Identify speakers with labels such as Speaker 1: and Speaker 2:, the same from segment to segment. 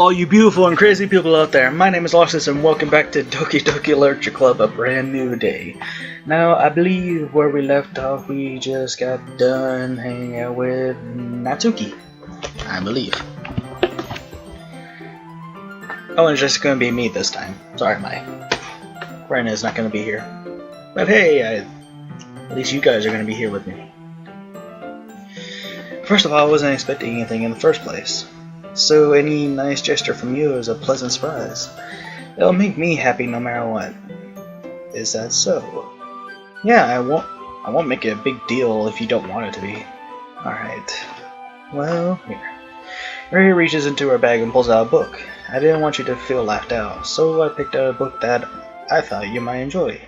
Speaker 1: all you beautiful and crazy people out there, my name is Loxus and welcome back to Doki Literature Club, a brand new day. Now, I believe where we left off, we just got done hanging out with Natsuki, I believe. Oh, and it's just gonna be me this time. Sorry, my friend is not gonna be here. But hey, at least you guys are gonna be here with me. First of all, I wasn't expecting anything in the first place. So any nice gesture from you is a pleasant surprise. It'll make me happy no matter what. Is that so? Yeah, I won't make it a big deal if you don't want it to be. Alright. Well, here. Mary reaches into her bag and pulls out a book. I didn't want you to feel left out, so I picked out a book that I thought you might enjoy.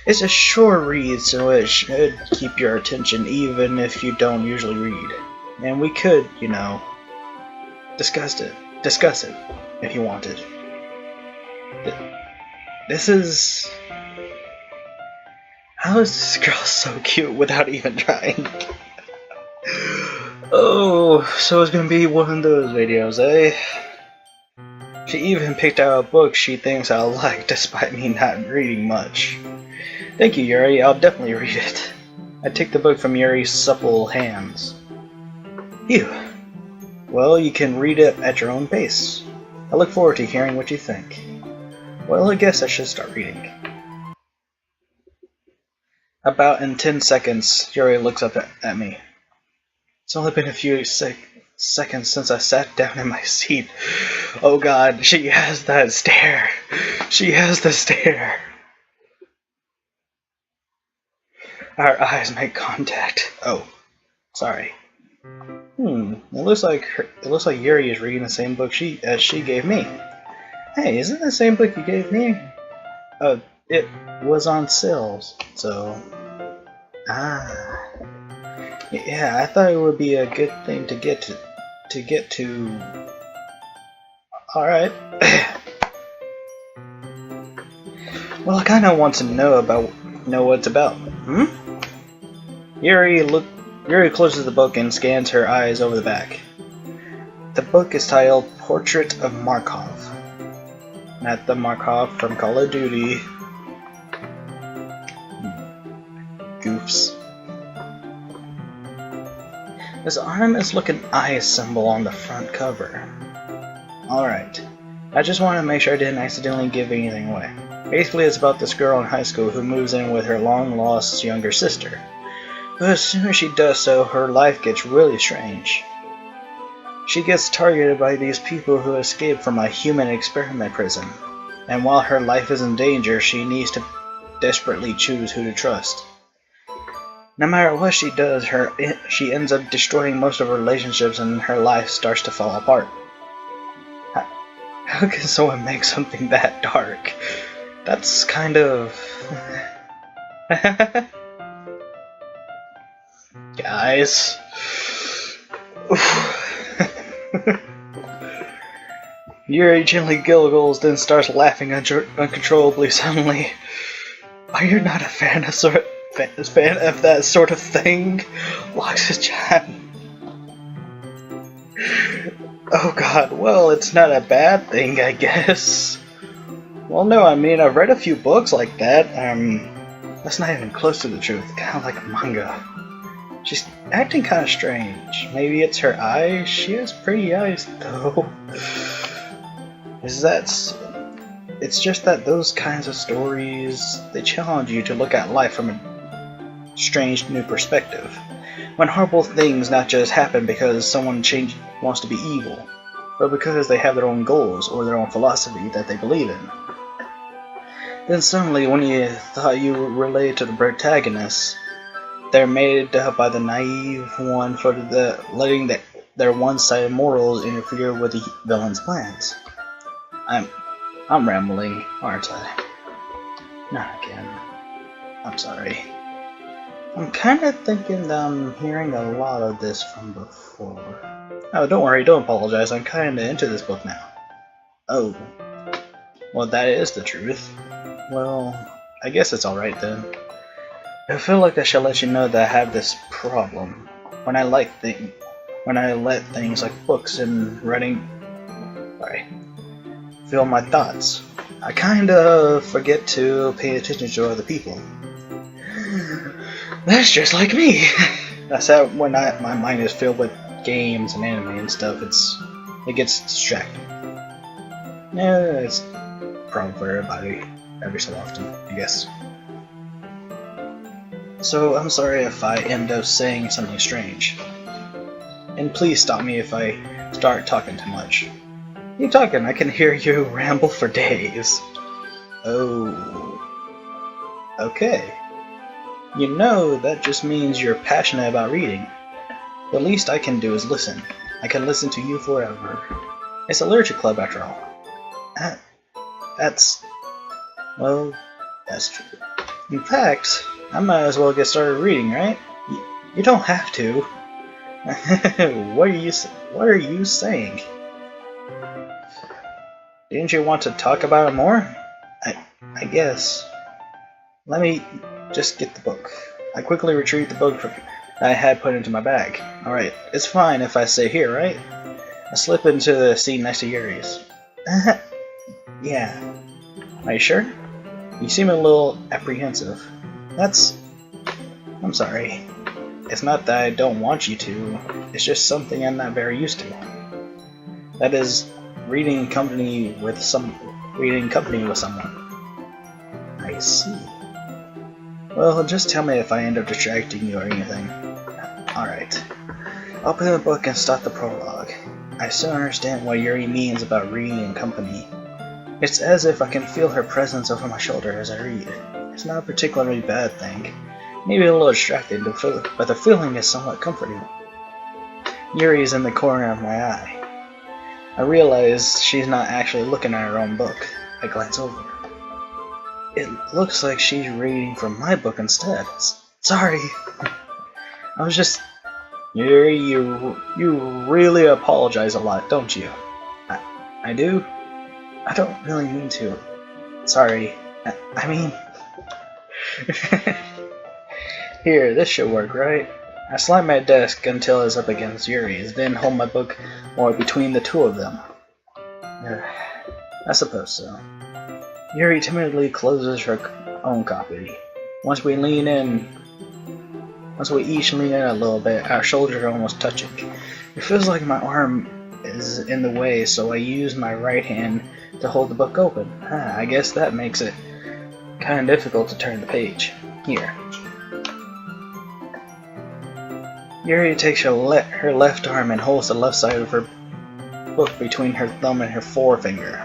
Speaker 1: It's a short read, so it should keep your attention even if you don't usually read. And we could, you know, discuss it if you wanted. This is... How is this girl so cute without even trying? Oh, so it's gonna be one of those videos, eh? She even picked out a book she thinks I'll like despite me not reading much. Thank you, Yuri, I'll definitely read it. I take the book from Yuri's supple hands. Phew. Well, you can read it at your own pace. I look forward to hearing what you think. Well, I guess I should start reading. About in 10 seconds, Yuri looks up at me. It's only been a few seconds since I sat down in my seat. Oh god, she has that stare. She has the stare. Our eyes make contact. Oh, sorry. It looks like Yuri is reading the same book as she gave me. Hey, isn't the same book you gave me? It was on sale, so... Yeah, I thought it would be a good thing to get to... Alright. Well, I kinda want to know what it's about. Yuri closes the book and scans her eyes over the back. The book is titled Portrait of Markov. Not the Markov from Call of Duty. Goofs. There's an ominous-looking eye symbol on the front cover. Alright. I just wanted to make sure I didn't accidentally give anything away. Basically, it's about this girl in high school who moves in with her long-lost younger sister. But as soon as she does so, her life gets really strange. She gets targeted by these people who escaped from a human experiment prison. And while her life is in danger, she needs to desperately choose who to trust. No matter what she does, she ends up destroying most of her relationships and her life starts to fall apart. How can someone make something that dark? That's kind of... Guys... Yuri gently giggles, then starts laughing uncontrollably suddenly. Are you not a fan of that sort of thing? Loxus-chan. Oh god, well, it's not a bad thing, I guess. Well, no, I mean, I've read a few books like that. That's not even close to the truth. Kind of like a manga. She's acting kind of strange. Maybe it's her eyes? She has pretty eyes, though. It's just that those kinds of stories, they challenge you to look at life from a strange new perspective. When horrible things not just happen because someone wants to be evil, but because they have their own goals or their own philosophy that they believe in. Then suddenly, when you thought you related to the protagonist, they're made up by the naive one for letting their one-sided morals interfere with the villain's plans. I'm rambling, aren't I? Not again. I'm sorry. I'm kind of thinking that I'm hearing a lot of this from before. Oh, don't worry, don't apologize. I'm kind of into this book now. Oh. Well, that is the truth. Well, I guess it's alright then. I feel like I should let you know that I have this problem. When I let things like books and writing Sorry. Feel my thoughts. I kinda forget to pay attention to other people. That's just like me. That's how when my mind is filled with games and anime and stuff. It gets distracting. Yeah, it's a problem for everybody every so often, I guess. So I'm sorry if I end up saying something strange. And please stop me if I start talking too much. Keep talking, I can hear you ramble for days. Oh. Okay. You know, that just means you're passionate about reading. The least I can do is listen. I can listen to you forever. It's a literature club after all. That's true. In fact, I might as well get started reading, right? You don't have to. What are you saying? Didn't you want to talk about it more? I guess. Let me just get the book. I quickly retrieved the book that I had put into my bag. Alright, it's fine if I stay here, right? I slip into the seat next to Yuri's. Yeah. Are you sure? You seem a little apprehensive. I'm sorry. It's not that I don't want you to, it's just something I'm not very used to. That is, reading company with someone. I see. Well, just tell me if I end up distracting you or anything. Alright. Open the book and start the prologue. I still understand what Yuri means about reading in company. It's as if I can feel her presence over my shoulder as I read. It's not a particularly bad thing. Maybe a little distracting, but the feeling is somewhat comforting. Yuri is in the corner of my eye. I realize she's not actually looking at her own book. I glance over. It looks like she's reading from my book instead. Sorry. I was just... Yuri, you really apologize a lot, don't you? I do? I don't really mean to. Sorry. I mean... Here, this should work, right? I slide my desk until it's up against Yuri's, then hold my book more between the two of them. I suppose so. Yuri timidly closes her own copy. Once we each lean in a little bit, our shoulders are almost touching. It feels like my arm is in the way, so I use my right hand to hold the book open. I guess that makes it kind of difficult to turn the page. Here. Yuri takes her left arm and holds the left side of her book between her thumb and her forefinger.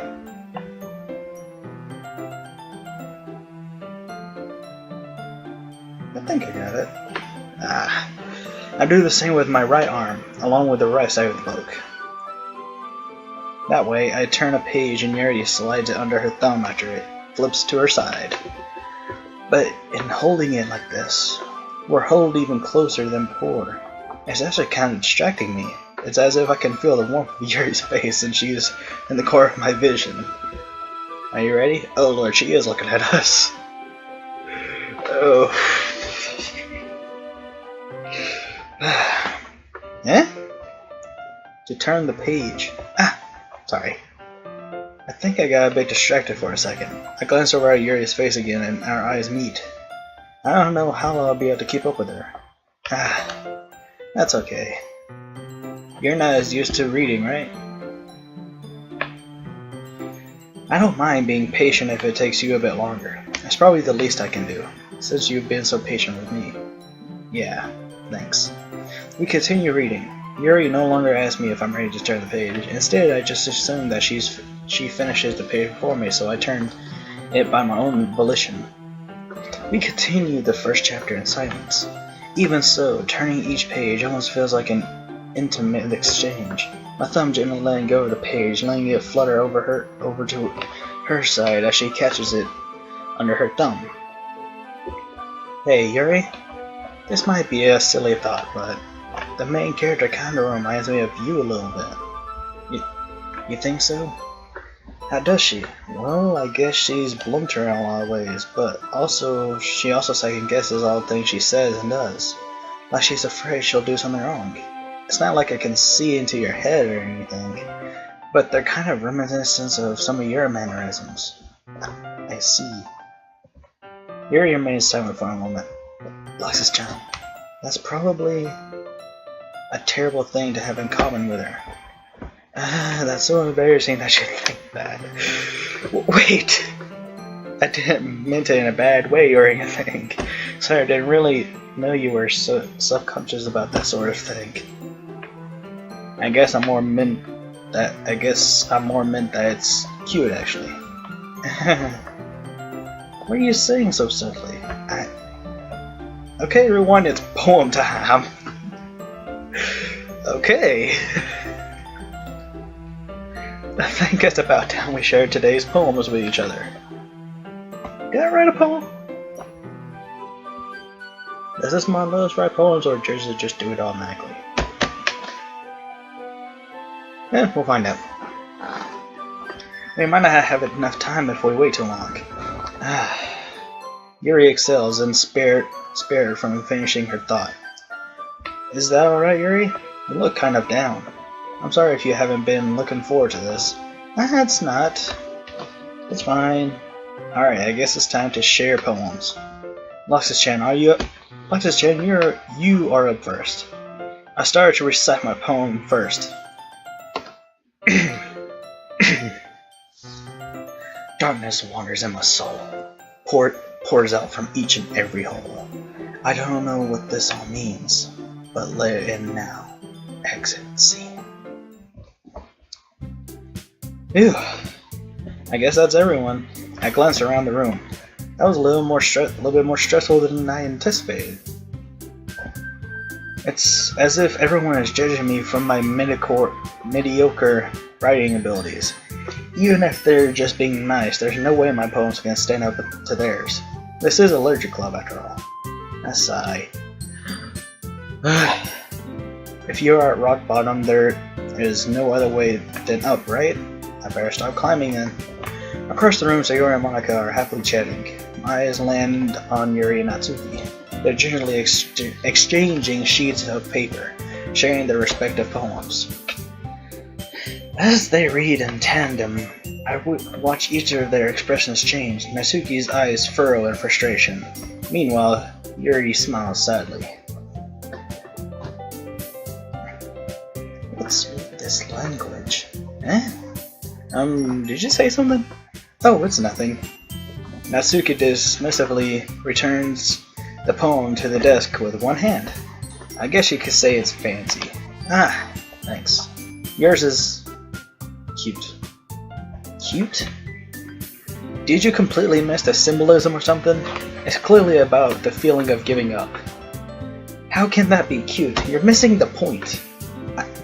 Speaker 1: I think I got it. I do the same with my right arm, along with the right side of the book. That way, I turn a page and Yuri slides it under her thumb after it flips to her side. But in holding it like this, we're huddled even closer than before. It's actually kind of distracting me. It's as if I can feel the warmth of Yuri's face and she's in the core of my vision. Are you ready? Oh lord, she is looking at us. Oh. Eh? To turn the page. Sorry. I think I got a bit distracted for a second. I glance over at Yuri's face again and our eyes meet. I don't know how I'll be able to keep up with her. That's okay. You're not as used to reading, right? I don't mind being patient if it takes you a bit longer. It's probably the least I can do, since you've been so patient with me. Yeah, thanks. We continue reading. Yuri no longer asks me if I'm ready to turn the page. Instead, I just assume that she finishes the page before me, so I turn it by my own volition. We continue the first chapter in silence. Even so, turning each page almost feels like an intimate exchange. My thumb gently letting go of the page, letting it flutter over to her side as she catches it under her thumb. Hey, Yuri? This might be a silly thought, but the main character kinda reminds me of you a little bit. You think so? How does she? Well, I guess she's blunter in a lot of ways, but she also second guesses all the things she says and does. Like she's afraid she'll do something wrong. It's not like I can see into your head or anything, but they're kind of reminiscent of some of your mannerisms. I see. Yuri remains silent for a moment. Alexis-chan, that's probably a terrible thing to have in common with her. That's so embarrassing that you think that. Wait! I didn't mean it in a bad way or anything. Sorry, I didn't really know you were so self-conscious about that sort of thing. I guess I'm more meant that it's cute, actually. Why are you saying so subtly? Okay, everyone, it's poem time. Okay. I think it's about time we shared today's poems with each other. Did I write a poem? Does this my Loves write poems, or does it just do it automatically? We'll find out. We might not have enough time if we wait too long. Yuri excels and spared her from finishing her thought. Is that alright, Yuri? You look kind of down. I'm sorry if you haven't been looking forward to this. It's not. It's fine. Alright, I guess it's time to share poems. Alexis-chan, are you up? Alexis-chan, you are up first. I started to recite my poem first. Darkness wanders in my soul, pours out from each and every hole. I don't know what this all means, but let it in now. Exit scene. Phew. I guess that's everyone. I glanced around the room. That was a little bit more stressful than I anticipated. It's as if everyone is judging me from my mediocre writing abilities. Even if they're just being nice, there's no way my poems can stand up to theirs. This is a literature club after all. I sigh. If you are at rock bottom, there is no other way than up, right? I better stop climbing then. Across the room, Sayori and Monica are happily chatting. My eyes land on Yuri and Natsuki. They're generally exchanging sheets of paper, sharing their respective poems. As they read in tandem, I watch each of their expressions change. Natsuki's eyes furrow in frustration. Meanwhile, Yuri smiles sadly. What's with this language? Did you say something? Oh, it's nothing. Natsuki dismissively returns the poem to the desk with one hand. I guess you could say it's fancy. Thanks. Yours is cute. Cute? Did you completely miss the symbolism or something? It's clearly about the feeling of giving up. How can that be cute? You're missing the point.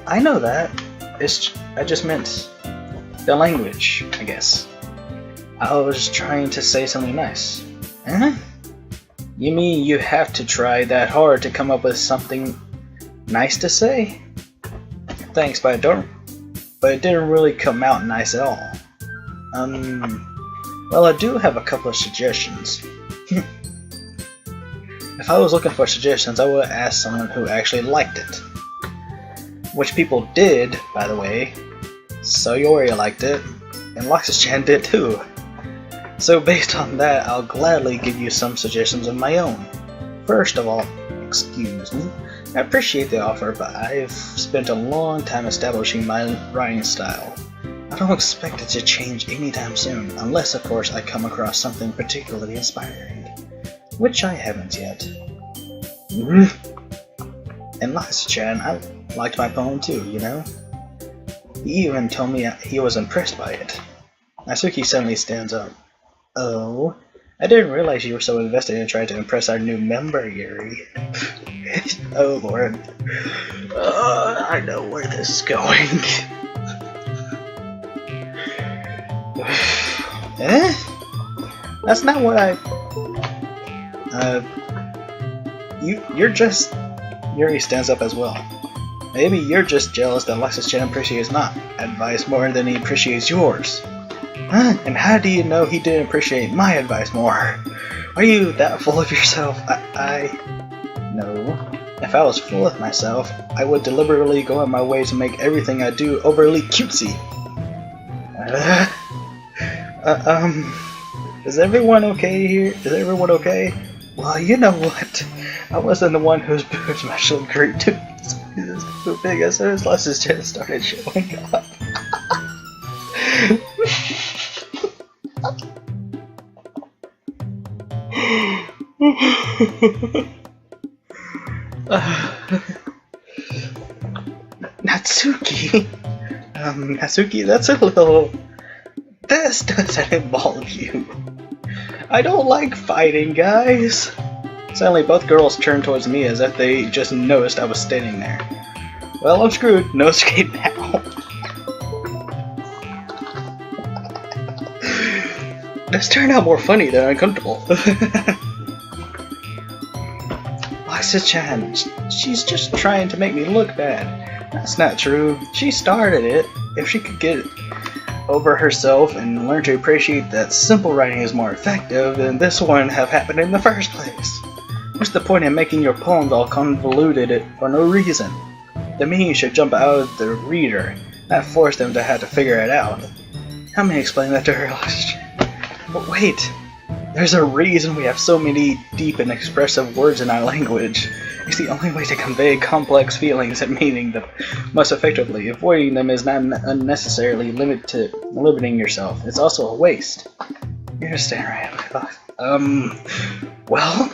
Speaker 1: I know that. I just meant the language, I guess. I was trying to say something nice. You mean you have to try that hard to come up with something nice to say? Thanks, but it didn't really come out nice at all. Well, I do have a couple of suggestions. If I was looking for suggestions, I would ask someone who actually liked it. Which people did, by the way. Sayori liked it, and Alexis-chan did too. So based on that, I'll gladly give you some suggestions of my own. First of all, excuse me, I appreciate the offer, but I've spent a long time establishing my writing style. I don't expect it to change anytime soon, unless of course I come across something particularly inspiring. Which I haven't yet. And Alexis-chan, I liked my poem too, you know? He even told me he was impressed by it. Natsuki suddenly stands up. Oh, I didn't realize you were so invested in trying to impress our new member, Yuri. Oh lord. I know where this is going. That's not what you're just... Yuri stands up as well. Maybe you're just jealous that Alexis-chan appreciates my advice more than he appreciates yours. And how do you know he didn't appreciate my advice more? Are you that full of yourself? No. If I was full of myself, I would deliberately go on my way to make everything I do overly cutesy. Is everyone okay here? Is everyone okay? Well, you know what? I wasn't the one whose boobs actually grew too big as soon as Les's chest started showing up. Natsuki? Natsuki, that's a little... This doesn't involve you. I don't like fighting, guys. Suddenly, both girls turned towards me as if they just noticed I was standing there. Well, I'm screwed. No escape now. This turned out more funny than uncomfortable. Lisa-chan, she's just trying to make me look bad. That's not true. She started it. If she could get over herself and learn to appreciate that simple writing is more effective, then this wouldn't have happened in the first place. What's the point in making your poems all convoluted for no reason? The meaning should jump out of the reader, not force them to have to figure it out. How may I explain that to her? But wait, there's a reason we have so many deep and expressive words in our language. It's the only way to convey complex feelings and meaning the most effectively. Avoiding them is not unnecessarily limiting yourself. It's also a waste. You understand, right? Well...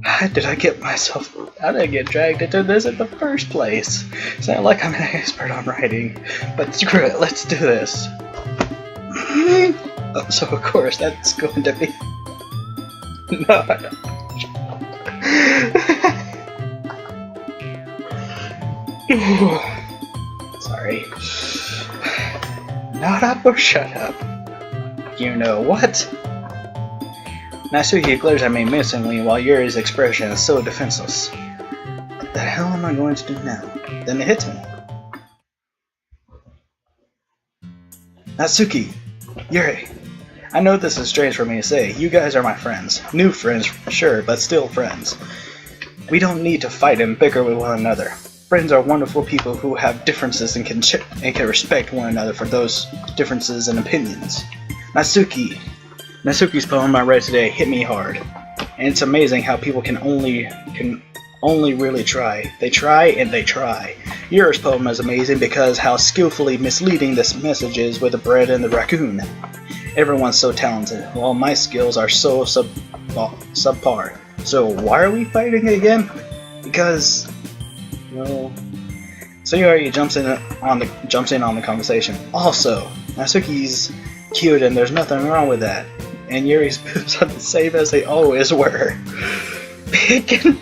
Speaker 1: How did I get dragged into this in the first place? It's not like I'm an expert on writing, but screw it, let's do this. Oh, so of course that's going to be... No, I don't. Sorry. Not up or shut up. You know what? Natsuki glares at me menacingly while Yuri's expression is so defenseless. What the hell am I going to do now? Then it hits me. Natsuki! Yuri! I know this is strange for me to say. You guys are my friends. New friends, sure, but still friends. We don't need to fight and bicker with one another. Friends are wonderful people who have differences and can respect one another for those differences and opinions. Natsuki's poem I read today hit me hard, and it's amazing how people can only really try. They try and they try. Yuri's poem is amazing because how skillfully misleading this message is with the bread and the raccoon. Everyone's so talented, while my skills are so subpar. So why are we fighting again? Because, well, Sayori jumps in on the conversation. Also, Natsuki's cute and there's nothing wrong with that. And Yuri's boobs are the same as they always were. Big and...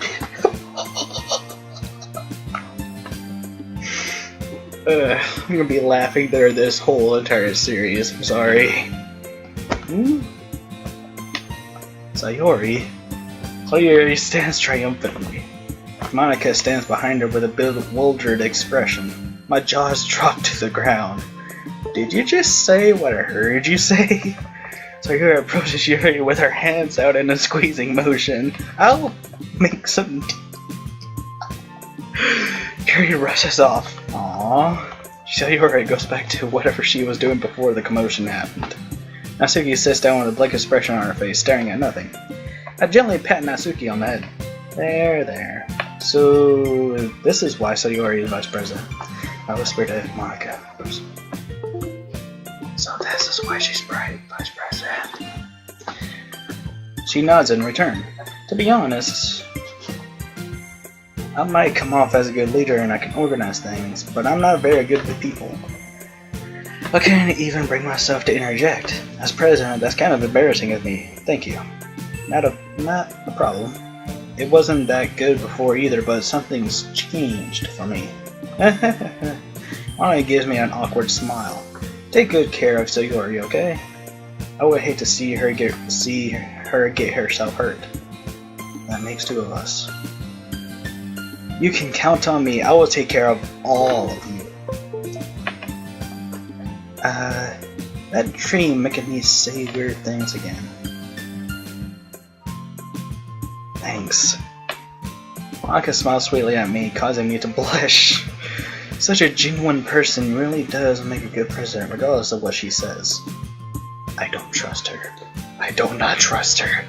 Speaker 1: I'm gonna be laughing there this whole entire series. I'm sorry. Sayori stands triumphantly. Monica stands behind her with a bewildered expression. My jaws drop to the ground. Did you just say what I heard you say? Sayori approaches Yuri with her hands out in a squeezing motion. I'll make some Yuri rushes off. Aww. Sayori goes back to whatever she was doing before the commotion happened. Natsuki sits down with a blank expression on her face, staring at nothing. I gently pat Natsuki on the head. There. So, this is why Sayori is vice president. I whispered to Monica. Oops. So this is why she's vice president. She nods in return. To be honest, I might come off as a good leader and I can organize things, but I'm not very good with people. I can't even bring myself to interject. As president, that's kind of embarrassing of me. Thank you. Not a problem. It wasn't that good before either, but something's changed for me. Monica gives me an awkward smile. Take good care of Sayori, okay? I would hate to see her get herself hurt. That makes two of us. You can count on me. I will take care of all of you. That dream making me say weird things again. Thanks. Monica smiles sweetly at me, causing me to blush. Such a genuine person really does make a good president, regardless of what she says. I don't trust her. I do not trust her.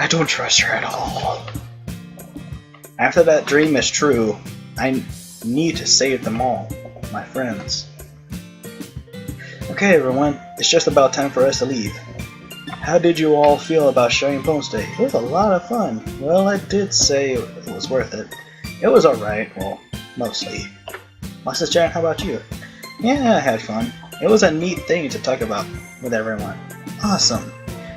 Speaker 1: I don't trust her at all. After that dream is true, I need to save them all, my friends. Okay, everyone, it's just about time for us to leave. How did you all feel about sharing Bones Day? It was a lot of fun. Well, I did say it was worth it. It was alright, well, mostly. Mrs. Chan, how about you? Yeah, I had fun. It was a neat thing to talk about with everyone. Awesome.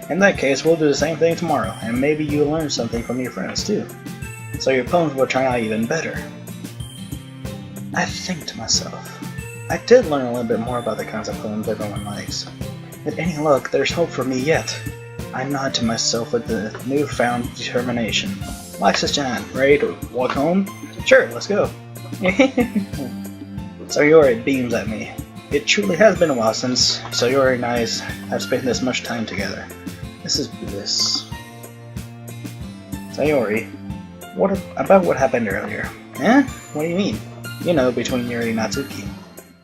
Speaker 1: In that case, we'll do the same thing tomorrow, and maybe you'll learn something from your friends too. So your poems will turn out even better. I think to myself, I did learn a little bit more about the kinds of poems everyone likes. With any luck, there's hope for me yet. I nod to myself with the newfound determination. Mrs. ready to walk home? Sure, let's go. Sayori beams at me. It truly has been a while since Sayori and I have spent this much time together. This is bliss. Sayori, what about what happened earlier? Eh? What do you mean? You know, between Yuri and Natsuki.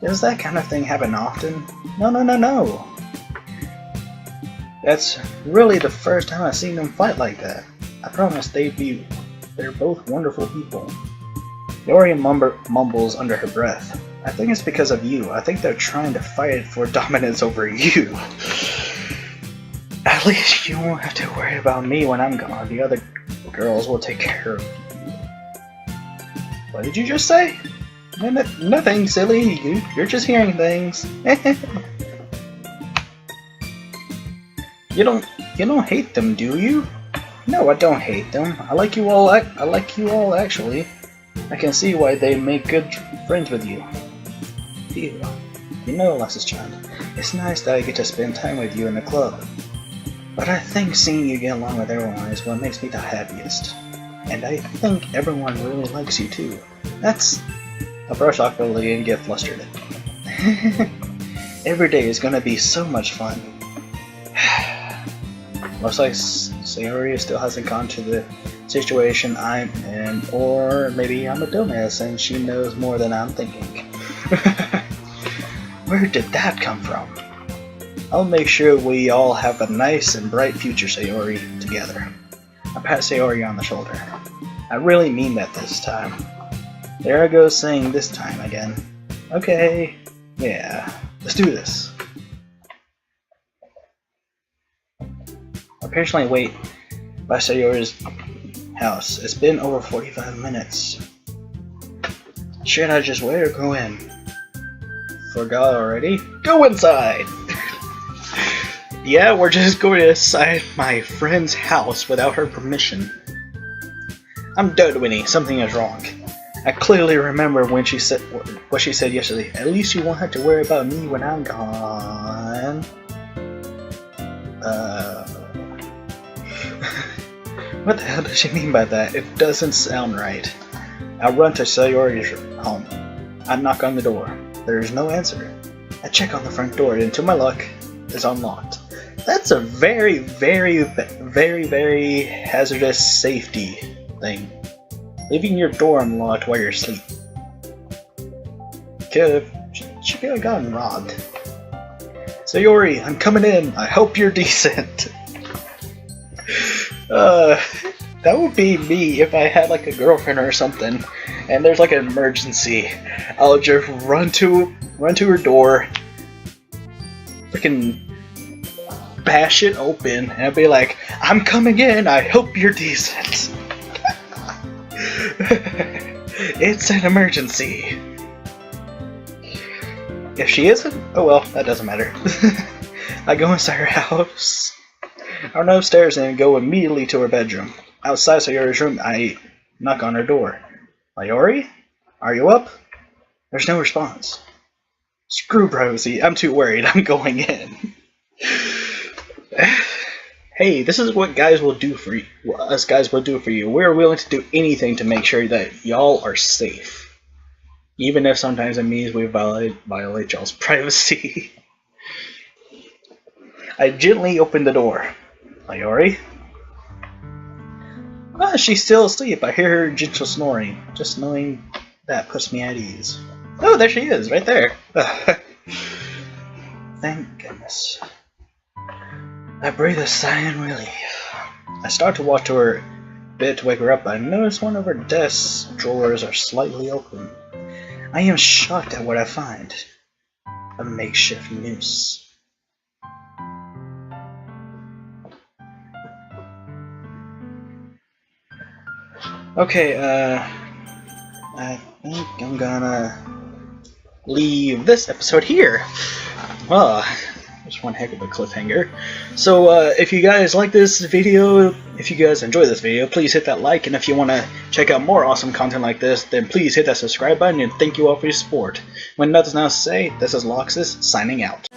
Speaker 1: Does that kind of thing happen often? No. That's really the first time I've seen them fight like that. I promise they're both wonderful people. Yuri mumbles under her breath. I think it's because of you. I think they're trying to fight for dominance over you. At least you won't have to worry about me when I'm gone. The other girls will take care of you. What did you just say? Nothing, silly. You're just hearing things. You don't hate them, do you? No, I don't hate them. I like you all actually. I can see why they make good friends with you. Phew. You know, Mrs. it's nice that I get to spend time with you in the club. But I think seeing you get along with everyone is what makes me the happiest. And I think everyone really likes you too. I brush awkwardly and get flustered. Every day is gonna be so much fun. Looks like Sayori still hasn't gone to the situation I'm in, or maybe I'm a dumbass and she knows more than I'm thinking. Where did that come from? I'll make sure we all have a nice and bright future, Sayori, together. I pat Sayori on the shoulder. I really mean that this time. There I go saying this time again. Okay, yeah, let's do this. I patiently wait by Sayori's house. It's been over 45 minutes. Should I just wait or go in? Forgot already? Go inside! Yeah, we're just going inside my friend's house without her permission. I'm dead, Winnie. Something is wrong. I clearly remember when she said what she said yesterday. At least you won't have to worry about me when I'm gone. What the hell does she mean by that? It doesn't sound right. I run to Sayori's home. I knock on the door. There is no answer. I check on the front door, and to my luck, it's unlocked. That's a very, very, very, very hazardous safety thing. Leaving your door unlocked while you're asleep. She could have gotten robbed. Sayori, I'm coming in. I hope you're decent. That would be me if I had like a girlfriend or something, and there's like an emergency. I'll just run to her door, freaking bash it open, and I'll be like, "I'm coming in. I hope you're decent." It's an emergency. If she isn't, oh well, that doesn't matter. I go inside her house. I run upstairs and go immediately to her bedroom. Outside Sayori's room, I knock on her door. Sayori? Are you up? There's no response. Screw privacy, I'm too worried, I'm going in. Hey, this is what guys will do for you. What us guys will do for you. We're willing to do anything to make sure that y'all are safe. Even if sometimes it means we violate y'all's privacy. I gently open the door. Sayori? Ah, she's still asleep. I hear her gentle snoring. Just knowing that puts me at ease. Oh, there she is, right there. Thank goodness. I breathe a sigh in relief. I start to walk to her bed to wake her up, but I notice one of her desk drawers are slightly open. I am shocked at what I find. A makeshift noose. Okay, I think I'm gonna leave this episode here. Well, just one heck of a cliffhanger. So, if you guys like this video, if you guys enjoy this video, please hit that like, and if you want to check out more awesome content like this, then please hit that subscribe button, and thank you all for your support. When nothing else to say, this is Loxus, signing out.